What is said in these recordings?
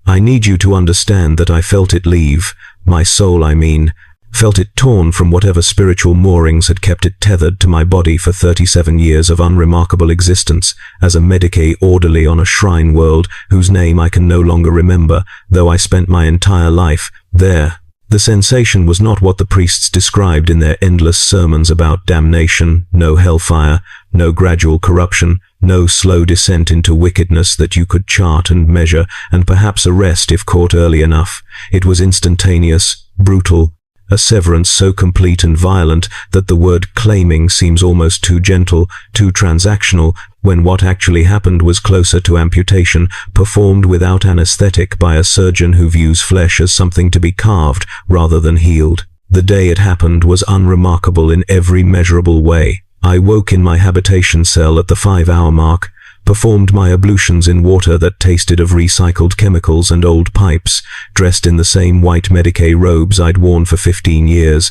I need you to understand that I felt it leave, my soul I mean, felt it torn from whatever spiritual moorings had kept it tethered to my body for 37 years of unremarkable existence as a Medicae orderly on a shrine world whose name I can no longer remember, though I spent my entire life there. The sensation was not what the priests described in their endless sermons about damnation, no hellfire, no gradual corruption, no slow descent into wickedness that you could chart and measure and perhaps arrest if caught early enough. It was instantaneous, brutal, a severance so complete and violent that the word claiming seems almost too gentle, too transactional, when what actually happened was closer to amputation, performed without anesthetic by a surgeon who views flesh as something to be carved rather than healed. The day it happened was unremarkable in every measurable way. I woke in my habitation cell at the 5-hour mark, performed my ablutions in water that tasted of recycled chemicals and old pipes, dressed in the same white Medicae robes I'd worn for 15 years,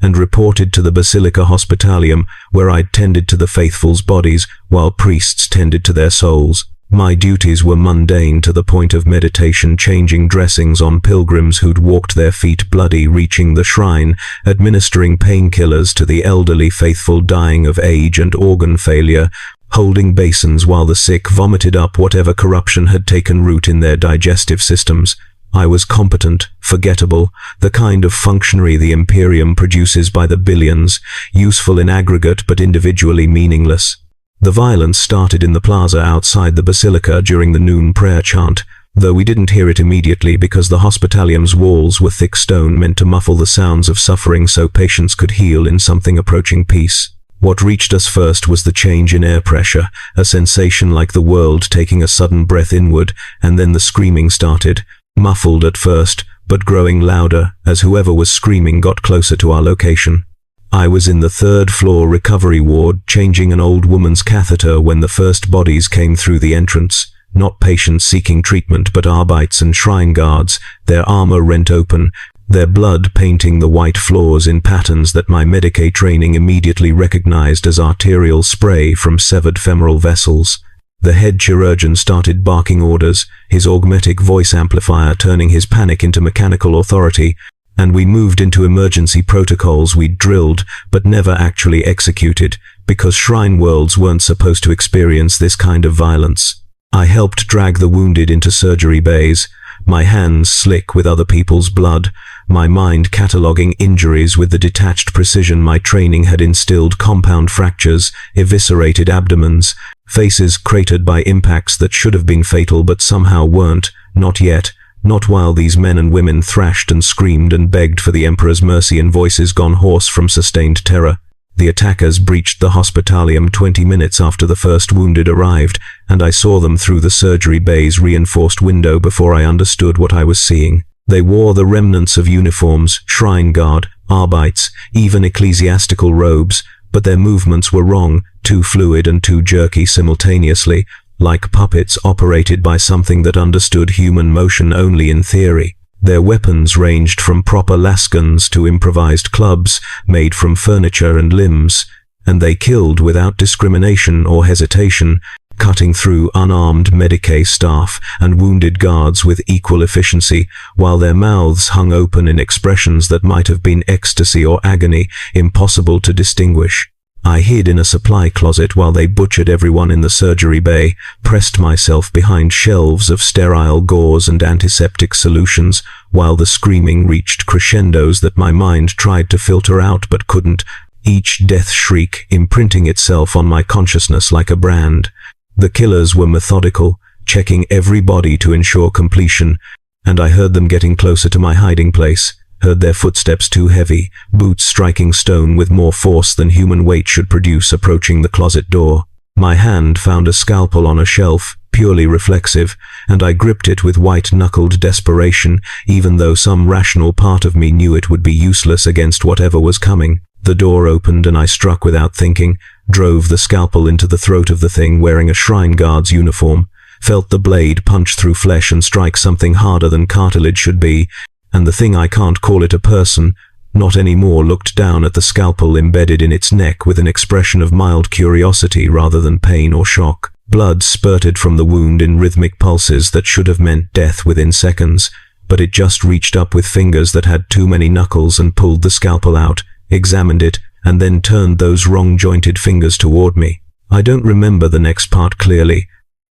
and reported to the Basilica Hospitalium, where I'd tended to the faithful's bodies while priests tended to their souls. My duties were mundane to the point of meditation, changing dressings on pilgrims who'd walked their feet bloody reaching the shrine, administering painkillers to the elderly faithful dying of age and organ failure, holding basins while the sick vomited up whatever corruption had taken root in their digestive systems. I was competent, forgettable, the kind of functionary the Imperium produces by the billions, useful in aggregate but individually meaningless. The violence started in the plaza outside the Basilica during the noon prayer chant, though we didn't hear it immediately because the Hospitalium's walls were thick stone meant to muffle the sounds of suffering so patients could heal in something approaching peace. What reached us first was the change in air pressure, a sensation like the world taking a sudden breath inward, and then the screaming started, muffled at first, but growing louder as whoever was screaming got closer to our location. I was in the 3rd floor recovery ward, changing an old woman's catheter when the first bodies came through the entrance. Not patients seeking treatment, but Arbites and shrine guards, their armor rent open, their blood painting the white floors in patterns that my Medicae training immediately recognized as arterial spray from severed femoral vessels. The head chirurgeon started barking orders, his augmetic voice amplifier turning his panic into mechanical authority, and we moved into emergency protocols we'd drilled but never actually executed, because shrine worlds weren't supposed to experience this kind of violence. I helped drag the wounded into surgery bays, my hands slick with other people's blood, my mind cataloguing injuries with the detached precision my training had instilled: compound fractures, eviscerated abdomens, faces cratered by impacts that should have been fatal but somehow weren't, not yet, not while these men and women thrashed and screamed and begged for the Emperor's mercy in voices gone hoarse from sustained terror. The attackers breached the Hospitalium 20 minutes after the first wounded arrived, and I saw them through the surgery bay's reinforced window before I understood what I was seeing. They wore the remnants of uniforms, shrine guard, Arbites, even ecclesiastical robes, but their movements were wrong, too fluid and too jerky simultaneously, like puppets operated by something that understood human motion only in theory. Their weapons ranged from proper lasguns to improvised clubs made from furniture and limbs, and they killed without discrimination or hesitation, cutting through unarmed Medicae staff and wounded guards with equal efficiency, while their mouths hung open in expressions that might have been ecstasy or agony, impossible to distinguish. I hid in a supply closet while they butchered everyone in the surgery bay, pressed myself behind shelves of sterile gauze and antiseptic solutions, while the screaming reached crescendos that my mind tried to filter out but couldn't, each death shriek imprinting itself on my consciousness like a brand. The killers were methodical, checking every body to ensure completion, and I heard them getting closer to my hiding place. Heard their footsteps too heavy, boots striking stone with more force than human weight should produce approaching the closet door. My hand found a scalpel on a shelf, purely reflexive, and I gripped it with white-knuckled desperation, even though some rational part of me knew it would be useless against whatever was coming. The door opened and I struck without thinking, drove the scalpel into the throat of the thing wearing a shrine guard's uniform, felt the blade punch through flesh and strike something harder than cartilage should be, and the thing, I can't call it a person, not anymore, looked down at the scalpel embedded in its neck with an expression of mild curiosity rather than pain or shock. Blood spurted from the wound in rhythmic pulses that should have meant death within seconds, but it just reached up with fingers that had too many knuckles and pulled the scalpel out, examined it, and then turned those wrong-jointed fingers toward me. I don't remember the next part clearly,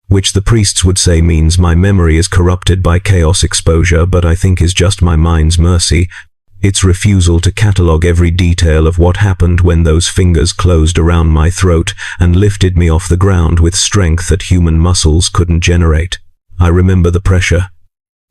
which the priests would say means my memory is corrupted by chaos exposure, but I think is just my mind's mercy, its refusal to catalogue every detail of what happened when those fingers closed around my throat and lifted me off the ground with strength that human muscles couldn't generate. I remember the pressure.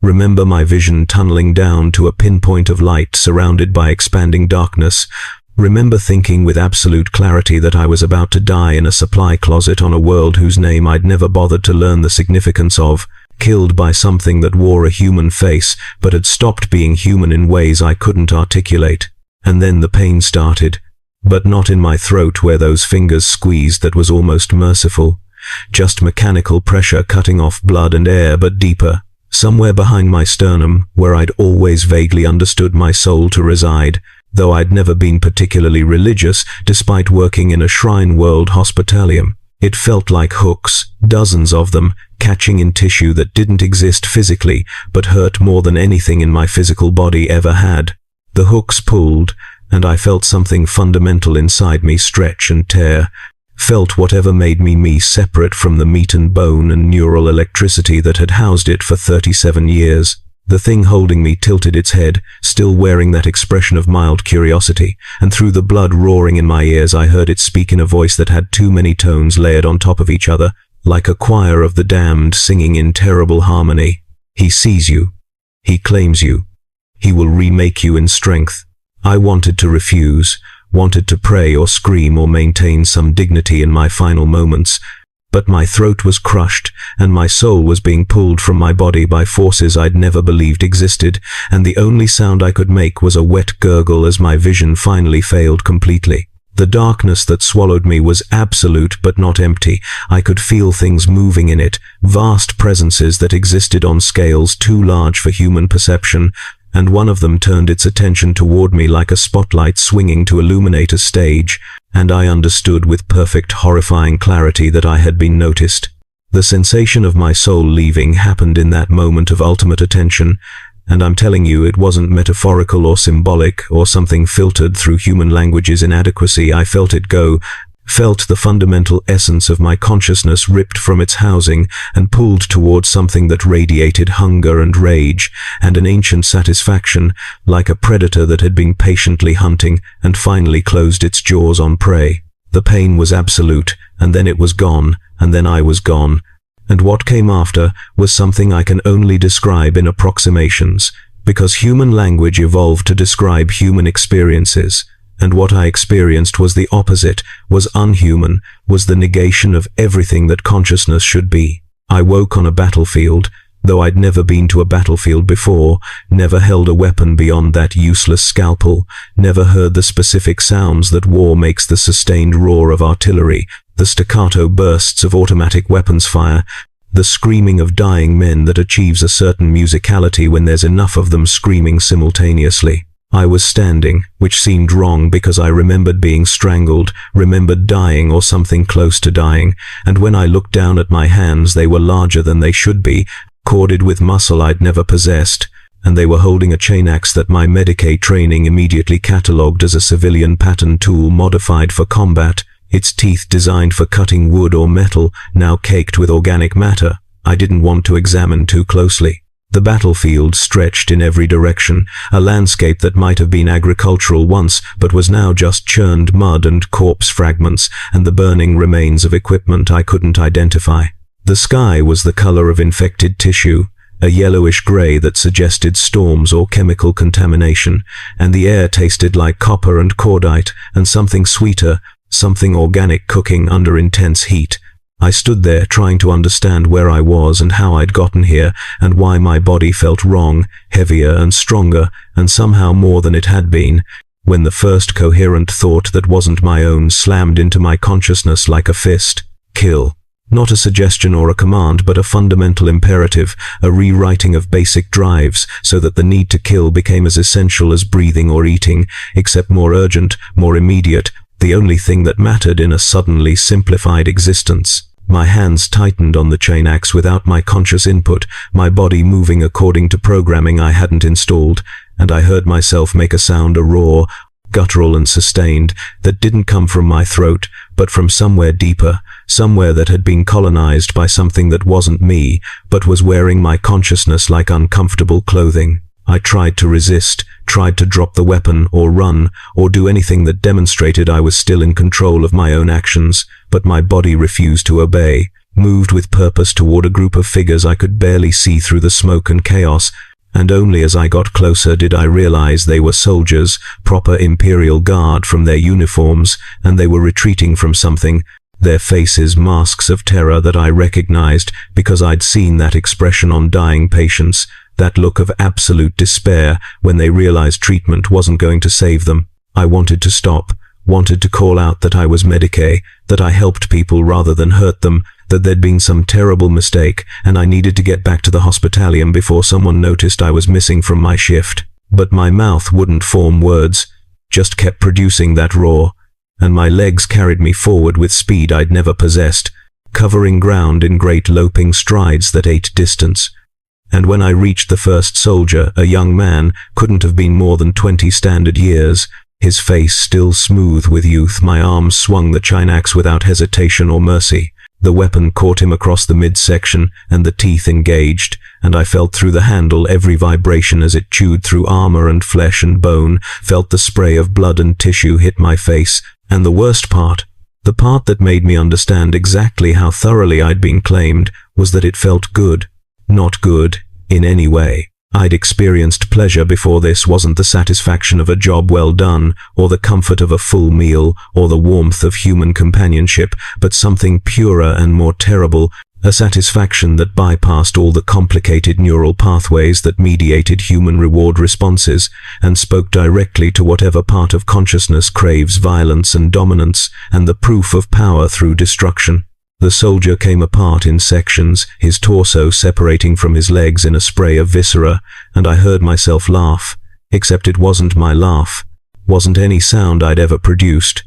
Remember my vision tunneling down to a pinpoint of light surrounded by expanding darkness. Remember thinking with absolute clarity that I was about to die in a supply closet on a world whose name I'd never bothered to learn the significance of, killed by something that wore a human face but had stopped being human in ways I couldn't articulate. And then the pain started, but not in my throat where those fingers squeezed. That was almost merciful. Just mechanical pressure cutting off blood and air, but deeper. Somewhere behind my sternum, where I'd always vaguely understood my soul to reside, though I'd never been particularly religious despite working in a shrine world hospitalium. It felt like hooks, dozens of them, catching in tissue that didn't exist physically, but hurt more than anything in my physical body ever had. The hooks pulled, and I felt something fundamental inside me stretch and tear, felt whatever made me separate from the meat and bone and neural electricity that had housed it for 37 years. The thing holding me tilted its head, still wearing that expression of mild curiosity, and through the blood roaring in my ears I heard it speak in a voice that had too many tones layered on top of each other, like a choir of the damned singing in terrible harmony. He sees you. He claims you. He will remake you in strength. I wanted to refuse, wanted to pray or scream or maintain some dignity in my final moments, but my throat was crushed, and my soul was being pulled from my body by forces I'd never believed existed, and the only sound I could make was a wet gurgle as my vision finally failed completely. The darkness that swallowed me was absolute but not empty. I could feel things moving in it, vast presences that existed on scales too large for human perception, and one of them turned its attention toward me like a spotlight swinging to illuminate a stage, and I understood with perfect, horrifying clarity that I had been noticed. The sensation of my soul leaving happened in that moment of ultimate attention, and I'm telling you, it wasn't metaphorical or symbolic or something filtered through human language's inadequacy. I felt it go, felt the fundamental essence of my consciousness ripped from its housing and pulled towards something that radiated hunger and rage and an ancient satisfaction, like a predator that had been patiently hunting and finally closed its jaws on prey. The pain was absolute, and then it was gone, and then I was gone, and what came after was something I can only describe in approximations, because human language evolved to describe human experiences. And what I experienced was the opposite, was unhuman, was the negation of everything that consciousness should be. I woke on a battlefield, though I'd never been to a battlefield before, never held a weapon beyond that useless scalpel, never heard the specific sounds that war makes, the sustained roar of artillery, the staccato bursts of automatic weapons fire, the screaming of dying men that achieves a certain musicality when there's enough of them screaming simultaneously. I was standing, which seemed wrong because I remembered being strangled, remembered dying or something close to dying, and when I looked down at my hands they were larger than they should be, corded with muscle I'd never possessed, and they were holding a chain axe that my Medicaid training immediately catalogued as a civilian pattern tool modified for combat, its teeth designed for cutting wood or metal, now caked with organic matter. I didn't want to examine too closely. The battlefield stretched in every direction, a landscape that might have been agricultural once, but was now just churned mud and corpse fragments, and the burning remains of equipment I couldn't identify. The sky was the color of infected tissue, a yellowish gray that suggested storms or chemical contamination, and the air tasted like copper and cordite, and something sweeter, something organic cooking under intense heat. I stood there trying to understand where I was and how I'd gotten here, and why my body felt wrong, heavier and stronger, and somehow more than it had been, when the first coherent thought that wasn't my own slammed into my consciousness like a fist. Kill. Not a suggestion or a command, but a fundamental imperative, a rewriting of basic drives, so that the need to kill became as essential as breathing or eating, except more urgent, more immediate, the only thing that mattered in a suddenly simplified existence. My hands tightened on the chain axe without my conscious input, my body moving according to programming I hadn't installed, and I heard myself make a sound, a roar, guttural and sustained, that didn't come from my throat, but from somewhere deeper, somewhere that had been colonized by something that wasn't me, but was wearing my consciousness like uncomfortable clothing. I tried to resist, tried to drop the weapon, or run, or do anything that demonstrated I was still in control of my own actions, but my body refused to obey, moved with purpose toward a group of figures I could barely see through the smoke and chaos, and only as I got closer did I realize they were soldiers, proper Imperial Guard from their uniforms, and they were retreating from something, their faces masks of terror that I recognized because I'd seen that expression on dying patients, that look of absolute despair when they realized treatment wasn't going to save them. I wanted to stop, wanted to call out that I was Medicae, that I helped people rather than hurt them, that there'd been some terrible mistake, and I needed to get back to the hospitalium before someone noticed I was missing from my shift. But my mouth wouldn't form words, just kept producing that roar, and my legs carried me forward with speed I'd never possessed, covering ground in great loping strides that ate distance. And when I reached the first soldier, a young man, couldn't have been more than 20 standard years, his face still smooth with youth, my arms swung the chain axe without hesitation or mercy. The weapon caught him across the midsection, and the teeth engaged, and I felt through the handle every vibration as it chewed through armor and flesh and bone, felt the spray of blood and tissue hit my face, and the worst part, the part that made me understand exactly how thoroughly I'd been claimed, was that it felt good. Not good, in any way. I'd experienced pleasure before this, wasn't the satisfaction of a job well done, or the comfort of a full meal, or the warmth of human companionship, but something purer and more terrible, a satisfaction that bypassed all the complicated neural pathways that mediated human reward responses, and spoke directly to whatever part of consciousness craves violence and dominance, and the proof of power through destruction. The soldier came apart in sections, his torso separating from his legs in a spray of viscera, and I heard myself laugh, except it wasn't my laugh, wasn't any sound I'd ever produced,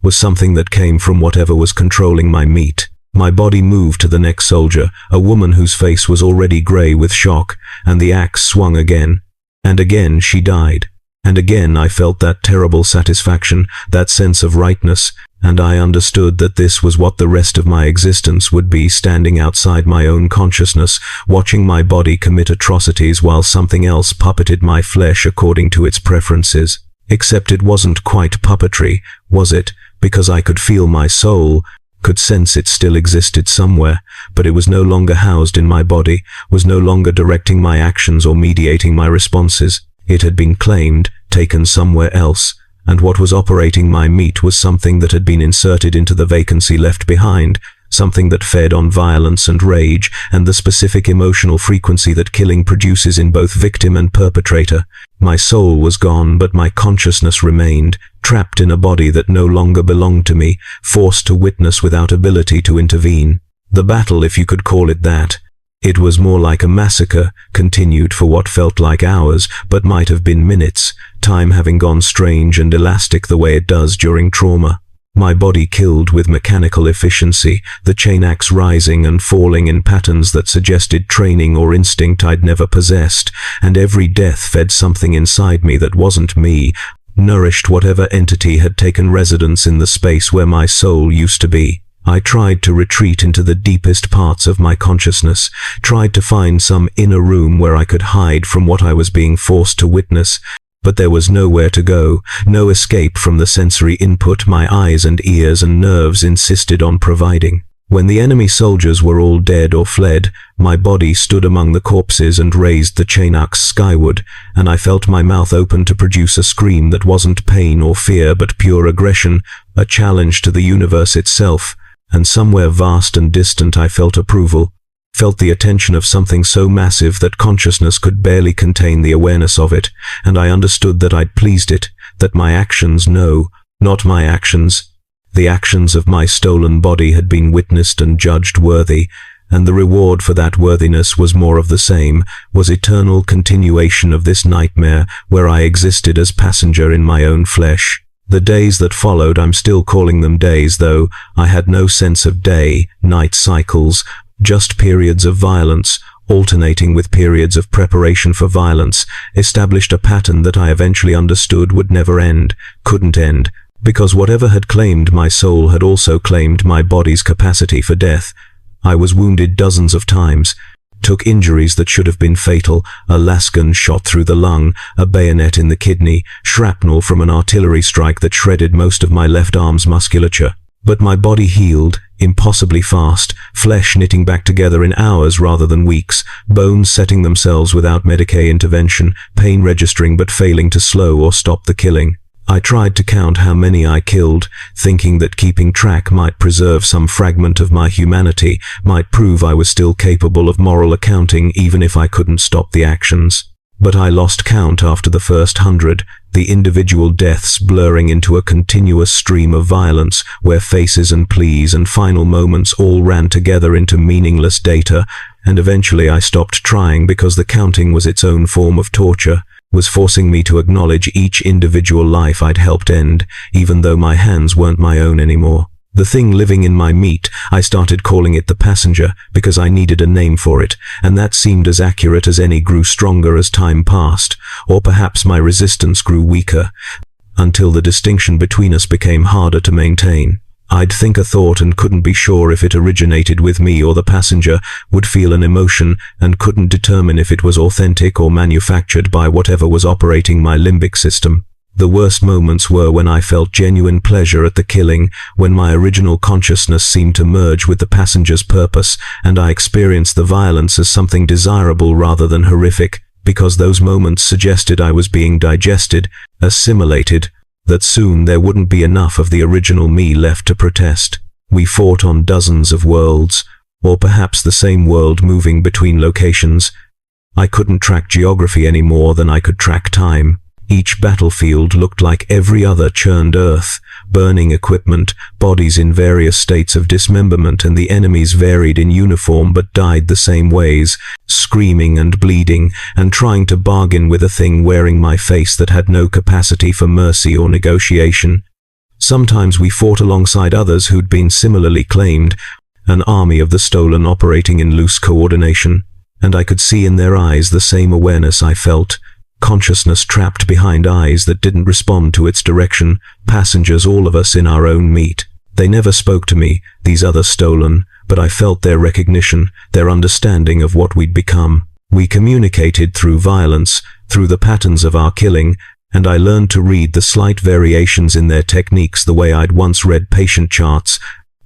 was something that came from whatever was controlling my meat. My body moved to the next soldier, a woman whose face was already grey with shock, and the axe swung again. And again she died. And again I felt that terrible satisfaction, that sense of rightness, and I understood that this was what the rest of my existence would be, standing outside my own consciousness, watching my body commit atrocities while something else puppeted my flesh according to its preferences. Except it wasn't quite puppetry, was it? Because I could feel my soul, could sense it still existed somewhere, but it was no longer housed in my body, was no longer directing my actions or mediating my responses. It had been claimed, taken somewhere else, and what was operating my meat was something that had been inserted into the vacancy left behind, something that fed on violence and rage, and the specific emotional frequency that killing produces in both victim and perpetrator. My soul was gone, but my consciousness remained, trapped in a body that no longer belonged to me, forced to witness without ability to intervene. The battle, if you could call it that. It was more like a massacre, continued for what felt like hours, but might have been minutes, time having gone strange and elastic the way it does during trauma. My body killed with mechanical efficiency, the chain axe rising and falling in patterns that suggested training or instinct I'd never possessed, and every death fed something inside me that wasn't me, nourished whatever entity had taken residence in the space where my soul used to be. I tried to retreat into the deepest parts of my consciousness, tried to find some inner room where I could hide from what I was being forced to witness, but there was nowhere to go, no escape from the sensory input my eyes and ears and nerves insisted on providing. When the enemy soldiers were all dead or fled, my body stood among the corpses and raised the chain axe skyward, and I felt my mouth open to produce a scream that wasn't pain or fear but pure aggression, a challenge to the universe itself. And somewhere vast and distant I felt approval, felt the attention of something so massive that consciousness could barely contain the awareness of it, and I understood that I'd pleased it, that my actions, no, not my actions, the actions of my stolen body had been witnessed and judged worthy, and the reward for that worthiness was more of the same, was eternal continuation of this nightmare where I existed as passenger in my own flesh. The days that followed, I'm still calling them days, though I had no sense of day-night cycles, just periods of violence, alternating with periods of preparation for violence, established a pattern that I eventually understood would never end, couldn't end, because whatever had claimed my soul had also claimed my body's capacity for death. I was wounded dozens of times, took injuries that should have been fatal, a lasgun shot through the lung, a bayonet in the kidney, shrapnel from an artillery strike that shredded most of my left arm's musculature. But my body healed, impossibly fast, flesh knitting back together in hours rather than weeks, bones setting themselves without Medicaid intervention, pain registering but failing to slow or stop the killing. I tried to count how many I killed, thinking that keeping track might preserve some fragment of my humanity, might prove I was still capable of moral accounting even if I couldn't stop the actions. But I lost count after the first 100, the individual deaths blurring into a continuous stream of violence, where faces and pleas and final moments all ran together into meaningless data, and eventually I stopped trying because the counting was its own form of torture, was forcing me to acknowledge each individual life I'd helped end, even though my hands weren't my own anymore. The thing living in my meat, I started calling it the passenger because I needed a name for it, and that seemed as accurate as any, grew stronger as time passed, or perhaps my resistance grew weaker, until the distinction between us became harder to maintain. I'd think a thought and couldn't be sure if it originated with me or the passenger, would feel an emotion and couldn't determine if it was authentic or manufactured by whatever was operating my limbic system. The worst moments were when I felt genuine pleasure at the killing, when my original consciousness seemed to merge with the passenger's purpose, and I experienced the violence as something desirable rather than horrific, because those moments suggested I was being digested, assimilated, that soon there wouldn't be enough of the original me left to protest. We fought on dozens of worlds, or perhaps the same world moving between locations. I couldn't track geography any more than I could track time. Each battlefield looked like every other churned earth, burning equipment, bodies in various states of dismemberment, and the enemies varied in uniform but died the same ways, screaming and bleeding, and trying to bargain with a thing wearing my face that had no capacity for mercy or negotiation. Sometimes we fought alongside others who'd been similarly claimed, an army of the stolen operating in loose coordination, and I could see in their eyes the same awareness I felt. Consciousness trapped behind eyes that didn't respond to its direction, passengers all of us in our own meat. They never spoke to me, these other stolen, but I felt their recognition, their understanding of what we'd become. We communicated through violence, through the patterns of our killing, and I learned to read the slight variations in their techniques the way I'd once read patient charts,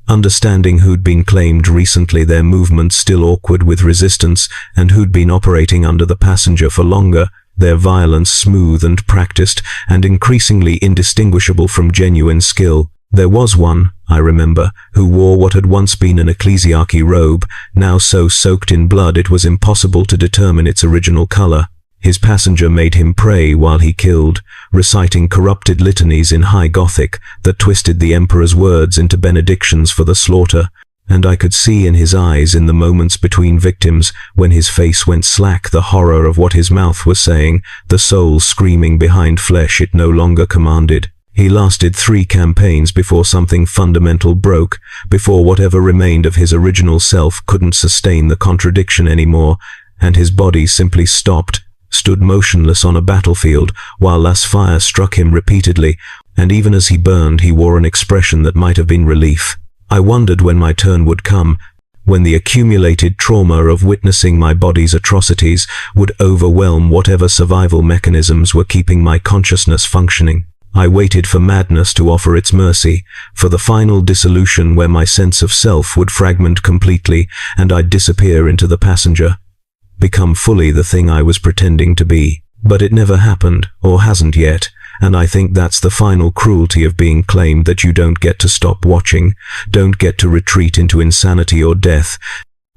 understanding who'd been claimed recently, their movements still awkward with resistance, and who'd been operating under the passenger for longer, their violence smooth and practiced, and increasingly indistinguishable from genuine skill. There was one, I remember, who wore what had once been an ecclesiarchy robe, now so soaked in blood it was impossible to determine its original color. His passenger made him pray while he killed, reciting corrupted litanies in High Gothic that twisted the emperor's words into benedictions for the slaughter. And I could see in his eyes, in the moments between victims, when his face went slack, the horror of what his mouth was saying, the soul screaming behind flesh it no longer commanded. He lasted 3 campaigns before something fundamental broke, before whatever remained of his original self couldn't sustain the contradiction anymore, and his body simply stopped, stood motionless on a battlefield, while las fire struck him repeatedly, and even as he burned he wore an expression that might have been relief. I wondered when my turn would come, when the accumulated trauma of witnessing my body's atrocities would overwhelm whatever survival mechanisms were keeping my consciousness functioning. I waited for madness to offer its mercy, for the final dissolution where my sense of self would fragment completely and I'd disappear into the passenger, become fully the thing I was pretending to be. But it never happened, or hasn't yet. And I think that's the final cruelty of being claimed, that you don't get to stop watching, don't get to retreat into insanity or death,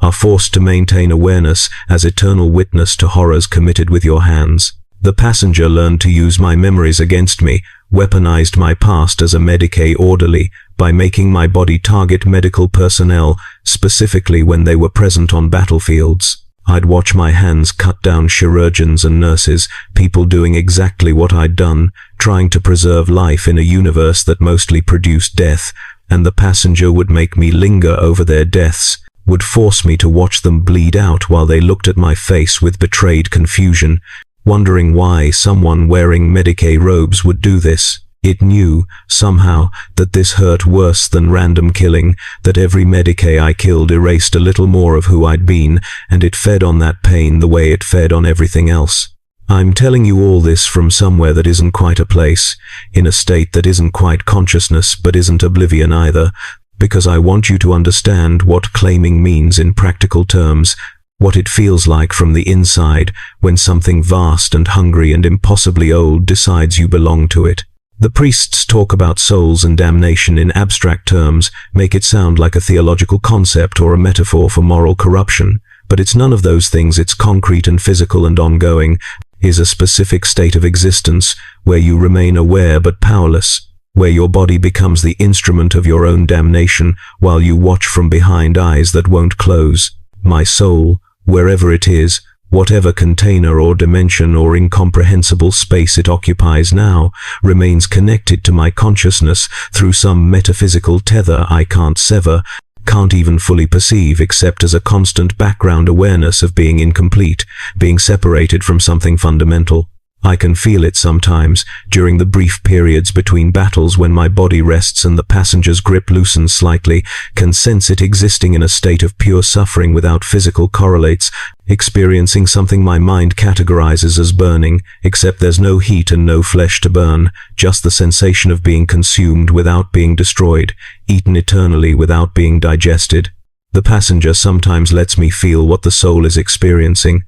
are forced to maintain awareness as eternal witness to horrors committed with your hands. The passenger learned to use my memories against me, weaponized my past as a Medicaid orderly by making my body target medical personnel, specifically when they were present on battlefields. I'd watch my hands cut down chirurgeons and nurses, people doing exactly what I'd done, trying to preserve life in a universe that mostly produced death, and the passenger would make me linger over their deaths, would force me to watch them bleed out while they looked at my face with betrayed confusion, wondering why someone wearing Medicae robes would do this. It knew, somehow, that this hurt worse than random killing, that every Medicae I killed erased a little more of who I'd been, and it fed on that pain the way it fed on everything else. I'm telling you all this from somewhere that isn't quite a place, in a state that isn't quite consciousness but isn't oblivion either, because I want you to understand what claiming means in practical terms, what it feels like from the inside when something vast and hungry and impossibly old decides you belong to it. The priests talk about souls and damnation in abstract terms, make it sound like a theological concept or a metaphor for moral corruption, but it's none of those things. It's concrete and physical and ongoing, is a specific state of existence where you remain aware but powerless, where your body becomes the instrument of your own damnation while you watch from behind eyes that won't close. My soul, wherever it is, whatever container or dimension or incomprehensible space it occupies now, remains connected to my consciousness through some metaphysical tether I can't sever, can't even fully perceive except as a constant background awareness of being incomplete, being separated from something fundamental. I can feel it sometimes, during the brief periods between battles when my body rests and the passenger's grip loosens slightly, can sense it existing in a state of pure suffering without physical correlates, experiencing something my mind categorizes as burning, except there's no heat and no flesh to burn, just the sensation of being consumed without being destroyed, eaten eternally without being digested. The passenger sometimes lets me feel what the soul is experiencing,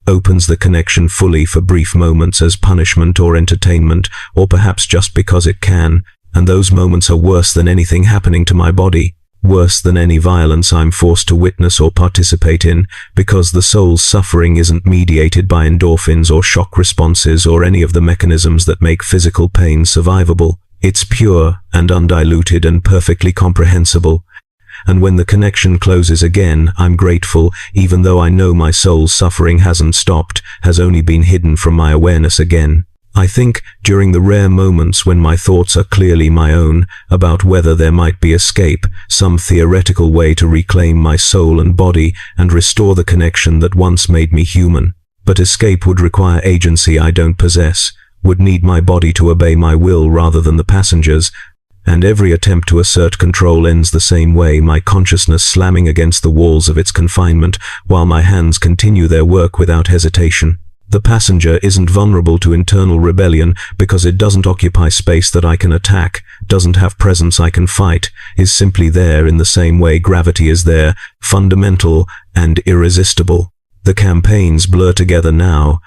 opens the connection fully for brief moments as punishment or entertainment, or perhaps just because it can, and those moments are worse than anything happening to my body, worse than any violence I'm forced to witness or participate in, because the soul's suffering isn't mediated by endorphins or shock responses or any of the mechanisms that make physical pain survivable. It's pure and undiluted and perfectly comprehensible. And when the connection closes again, I'm grateful, even though I know my soul's suffering hasn't stopped, has only been hidden from my awareness again. I think, during the rare moments when my thoughts are clearly my own, about whether there might be escape, some theoretical way to reclaim my soul and body and restore the connection that once made me human. But escape would require agency I don't possess, would need my body to obey my will rather than the passenger's, and every attempt to assert control ends the same way, my consciousness slamming against the walls of its confinement, while my hands continue their work without hesitation. The passenger isn't vulnerable to internal rebellion because it doesn't occupy space that I can attack, doesn't have presence I can fight, is simply there in the same way gravity is there, fundamental and irresistible. The campaigns blur together now,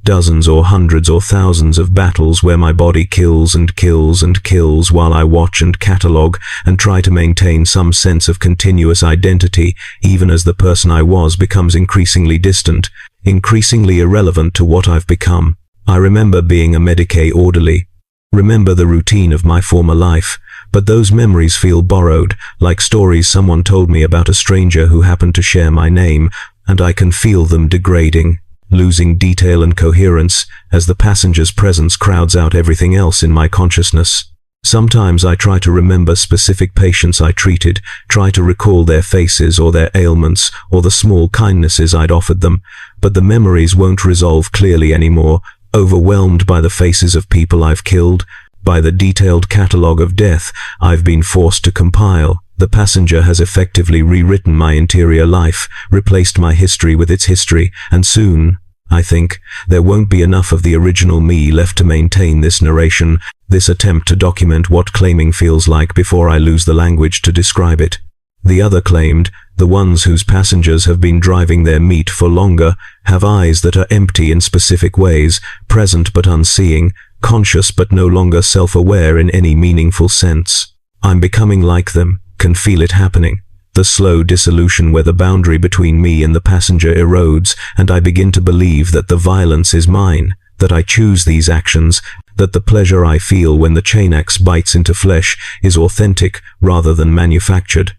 dozens or hundreds or thousands of battles where my body kills and kills and kills while I watch and catalogue and try to maintain some sense of continuous identity, even as the person I was becomes increasingly distant, increasingly irrelevant to what I've become. I remember being a Medicae orderly, remember the routine of my former life, but those memories feel borrowed, like stories someone told me about a stranger who happened to share my name, and I can feel them degrading, losing detail and coherence as the passenger's presence crowds out everything else in my consciousness. Sometimes I try to remember specific patients I treated, try to recall their faces or their ailments or the small kindnesses I'd offered them, but the memories won't resolve clearly anymore, overwhelmed by the faces of people I've killed, by the detailed catalogue of death I've been forced to compile. The passenger has effectively rewritten my interior life, replaced my history with its history, and soon, I think, there won't be enough of the original me left to maintain this narration, this attempt to document what claiming feels like before I lose the language to describe it. The other claimed, the ones whose passengers have been driving their meat for longer, have eyes that are empty in specific ways, present but unseeing, conscious but no longer self-aware in any meaningful sense. I'm becoming like them, can feel it happening. The slow dissolution where the boundary between me and the passenger erodes, and I begin to believe that the violence is mine, that I choose these actions, that the pleasure I feel when the chain axe bites into flesh is authentic rather than manufactured.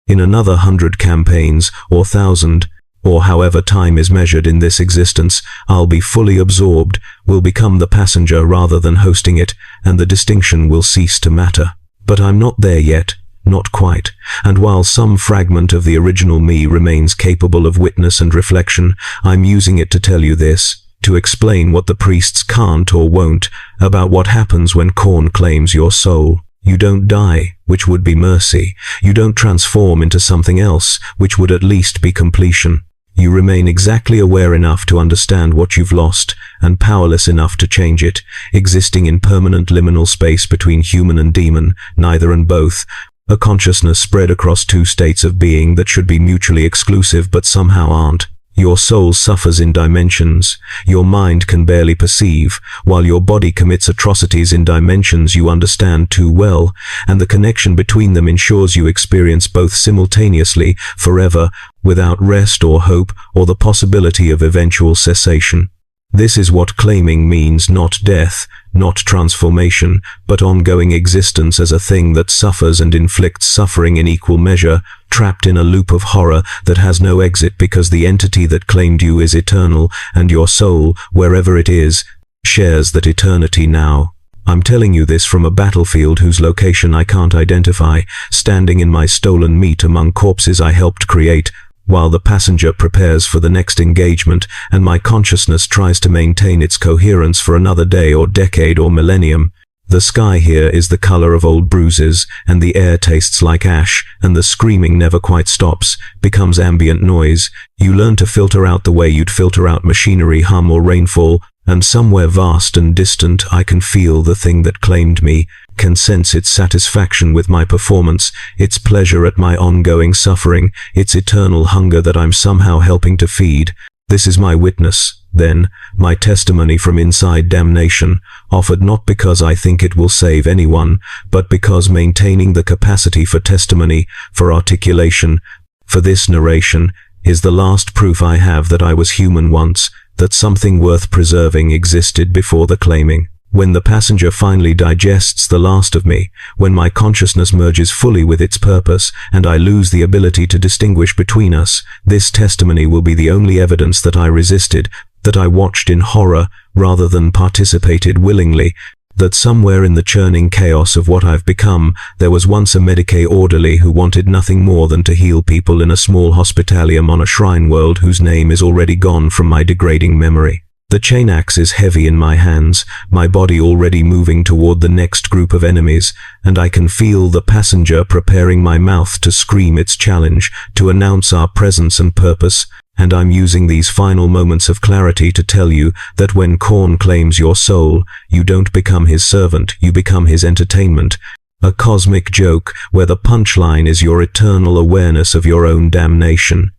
In another 100 campaigns, or 1,000, or however time is measured in this existence, I'll be fully absorbed, will become the passenger rather than hosting it, and the distinction will cease to matter. But I'm not there yet, not quite, and while some fragment of the original me remains capable of witness and reflection, I'm using it to tell you this, to explain what the priests can't or won't, about what happens when Khorne claims your soul. You don't die, which would be mercy. You don't transform into something else, which would at least be completion. You remain exactly aware enough to understand what you've lost, and powerless enough to change it, existing in permanent liminal space between human and demon, neither and both, a consciousness spread across two states of being that should be mutually exclusive but somehow aren't. Your soul suffers in dimensions your mind can barely perceive, while your body commits atrocities in dimensions you understand too well, and the connection between them ensures you experience both simultaneously, forever, without rest or hope or the possibility of eventual cessation. This is what claiming means, not death, not transformation, but ongoing existence as a thing that suffers and inflicts suffering in equal measure, trapped in a loop of horror that has no exit because the entity that claimed you is eternal, and your soul, wherever it is, shares that eternity now. I'm telling you this from a battlefield whose location I can't identify, standing in my stolen meat among corpses I helped create, while the passenger prepares for the next engagement, and my consciousness tries to maintain its coherence for another day or decade or millennium. The sky here is the color of old bruises, and the air tastes like ash, and the screaming never quite stops, becomes ambient noise. You learn to filter out the way you'd filter out machinery hum or rainfall, and somewhere vast and distant I can feel the thing that claimed me, can sense its satisfaction with my performance, its pleasure at my ongoing suffering, its eternal hunger that I'm somehow helping to feed. This is my witness, then, my testimony from inside damnation, offered not because I think it will save anyone, but because maintaining the capacity for testimony, for articulation, for this narration, is the last proof I have that I was human once, that something worth preserving existed before the claiming. When the passenger finally digests the last of me, when my consciousness merges fully with its purpose, and I lose the ability to distinguish between us, this testimony will be the only evidence that I resisted, that I watched in horror rather than participated willingly, that somewhere in the churning chaos of what I've become, there was once a Medicae orderly who wanted nothing more than to heal people in a small hospitalium on a shrine world whose name is already gone from my degrading memory. The chain axe is heavy in my hands, my body already moving toward the next group of enemies, and I can feel the passenger preparing my mouth to scream its challenge, to announce our presence and purpose, and I'm using these final moments of clarity to tell you that when Khorne claims your soul, you don't become his servant, you become his entertainment, a cosmic joke where the punchline is your eternal awareness of your own damnation.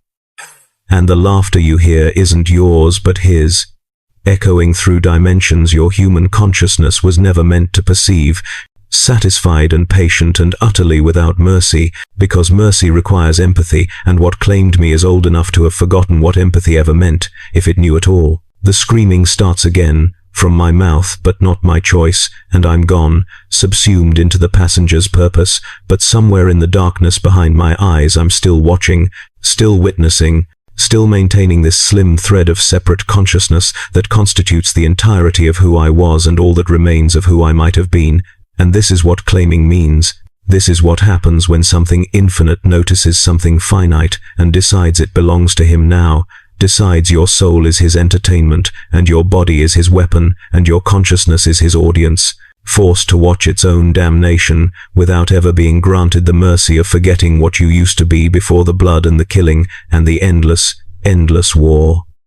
And the laughter you hear isn't yours but his. Echoing through dimensions your human consciousness was never meant to perceive, satisfied and patient and utterly without mercy, because mercy requires empathy, and what claimed me is old enough to have forgotten what empathy ever meant, if it knew at all. The screaming starts again, from my mouth, but not my choice, and I'm gone, subsumed into the passenger's purpose, but somewhere in the darkness behind my eyes I'm still watching, still witnessing, still maintaining this slim thread of separate consciousness that constitutes the entirety of who I was and all that remains of who I might have been. And this is what claiming means. This is what happens when something infinite notices something finite and decides it belongs to him now, decides your soul is his entertainment, and your body is his weapon, and your consciousness is his audience, forced to watch its own damnation, without ever being granted the mercy of forgetting what you used to be before the blood and the killing, and the endless, endless war.